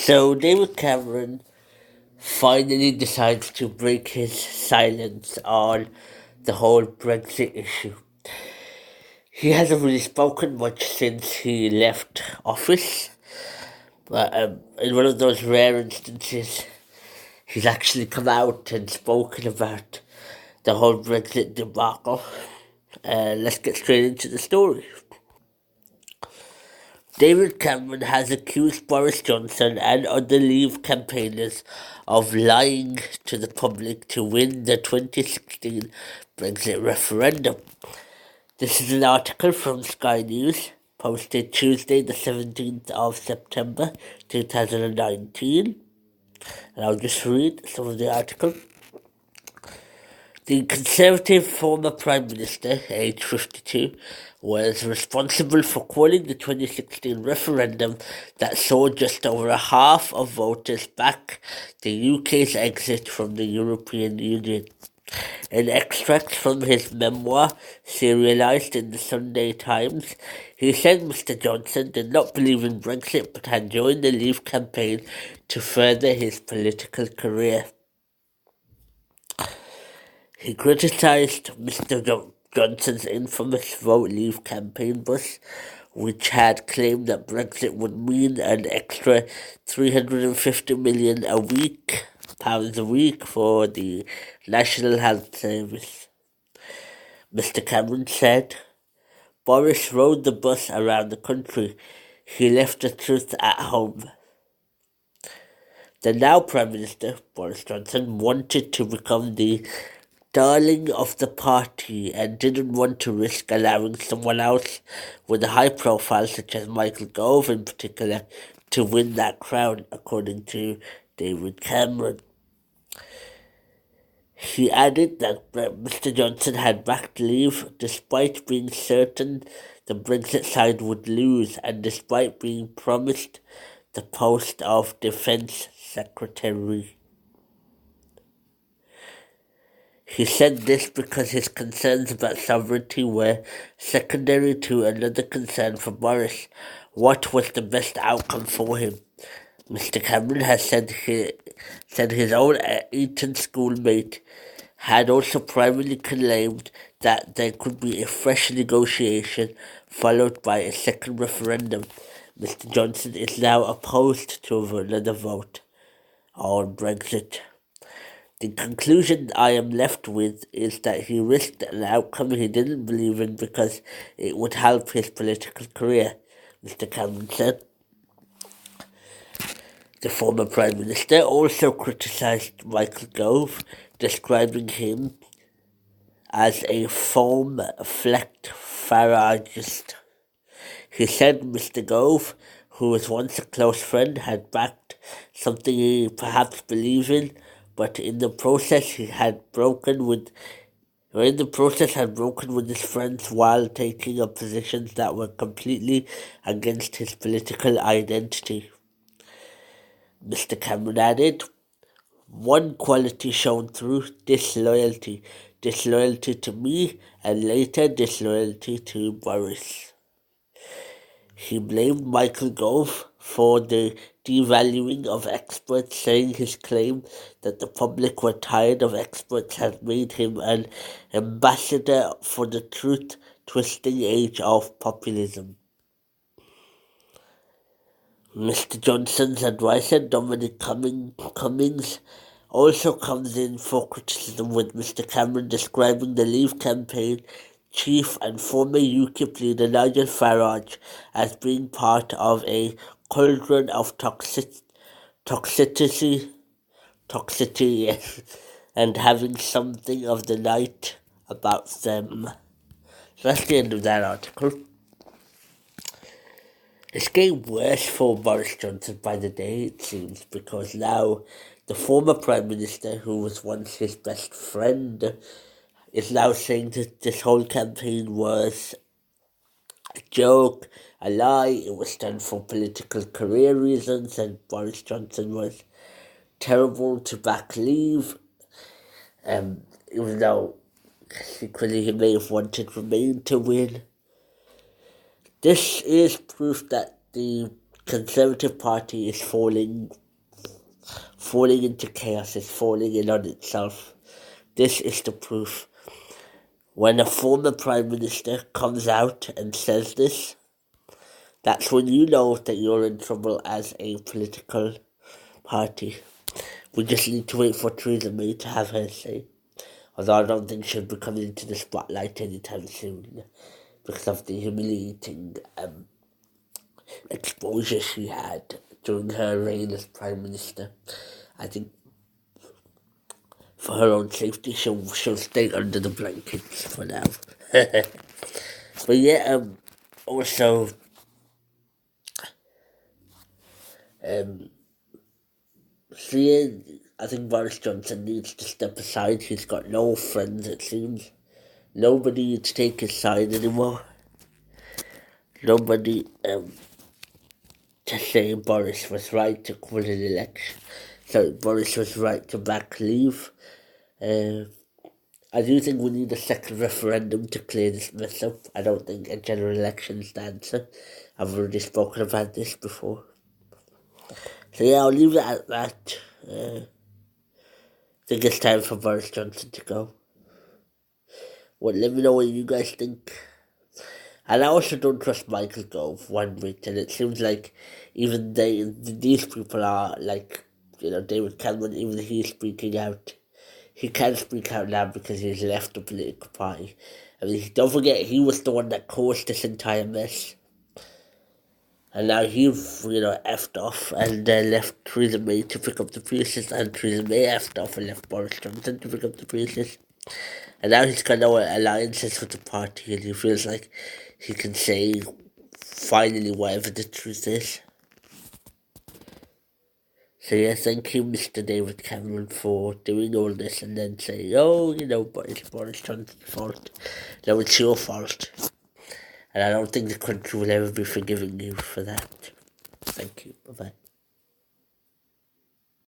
So David Cameron finally decides to break his silence on the whole Brexit issue. He hasn't really spoken much since he left office, but in one of those rare instances, he's actually come out and spoken about the whole Brexit debacle. Let's get straight into the story. David Cameron has accused Boris Johnson and other Leave campaigners of lying to the public to win the 2016 Brexit referendum. This is an article from Sky News, posted Tuesday the 17th of September 2019, and I'll just read some of the article. The Conservative former Prime Minister, aged 52, was responsible for calling the 2016 referendum that saw just over a half of voters back the UK's exit from the European Union. In extracts from his memoir, serialised in the Sunday Times, he said Mr Johnson did not believe in Brexit but had joined the Leave campaign to further his political career. He criticised Mr Johnson's infamous Vote Leave campaign bus, which had claimed that Brexit would mean an extra £350 million pounds a week for the National Health Service. Mr Cameron said, Boris rode the bus around the country. He left the truth at home. The now Prime Minister, Boris Johnson, wanted to become the darling of the party and didn't want to risk allowing someone else with a high profile, such as Michael Gove in particular, to win that crown, according to David Cameron. He added that Mr Johnson had backed Leave despite being certain the Brexit side would lose and despite being promised the post of Defence Secretary. He said this because his concerns about sovereignty were secondary to another concern for Boris: what was the best outcome for him? Mr Cameron has said his own Eton schoolmate had also privately claimed that there could be a fresh negotiation followed by a second referendum. Mr Johnson is now opposed to another vote on Brexit. The conclusion I am left with is that he risked an outcome he didn't believe in because it would help his political career, Mr Cameron said. The former Prime Minister also criticised Michael Gove, describing him as a foam-flecked Farageist. He said Mr Gove, who was once a close friend, had backed something he perhaps believed in, but in the process had broken with his friends while taking up positions that were completely against his political identity. Mr Cameron added, one quality shown through: disloyalty to me and later disloyalty to Boris. He blamed Michael Gove for the devaluing of experts, saying his claim that the public were tired of experts had made him an ambassador for the truth-twisting age of populism. Mr Johnson's advisor, Dominic Cummings, also comes in for criticism, with Mr Cameron describing the Leave campaign chief and former UKIP leader Nigel Farage as being part of a cauldron of toxicity, yes, and having something of the night about them. So that's the end of that article. It's getting worse for Boris Johnson by the day, it seems, because now the former Prime Minister, who was once his best friend, is now saying that this whole campaign was a joke, a lie, it was done for political career reasons, and Boris Johnson was terrible to back Leave, even though secretly he may have wanted Remain to win. This is proof that the Conservative Party is falling into chaos, is falling in on itself. This is the proof. When a former Prime Minister comes out and says this, that's when you know that you're in trouble as a political party. We just need to wait for Theresa May to have her say. Although I don't think she'll be coming into the spotlight anytime soon because of the humiliating exposure she had during her reign as Prime Minister. I think for her own safety, she'll stay under the blankets for now. But yeah, also, seeing, I think Boris Johnson needs to step aside. He's got no friends, it seems. Nobody to take his side anymore. Nobody to say Boris was right to win an election. So Boris was right to back leave. I do think we need a second referendum to clear this mess up. I don't think a general election is the answer. I've already spoken about this before. So yeah, I'll leave it at that. I think it's time for Boris Johnson to go. Well, let me know what you guys think. And I also don't trust Michael Gove one bit, and it seems like even these people are like, David Cameron, even he's speaking out. He can speak out now because he's left the political party. I mean, don't forget, he was the one that caused this entire mess. And now he's, effed off and left Theresa May to pick up the pieces, and Theresa May effed off and left Boris Johnson to pick up the pieces. And now he's got no alliances with the party, and he feels like he can say finally whatever the truth is. So yeah, thank you, Mr. David Cameron, for doing all this and then saying, but it's Boris Johnson's fault. No, it's your fault. And I don't think the country will ever be forgiving you for that. Thank you. Bye-bye.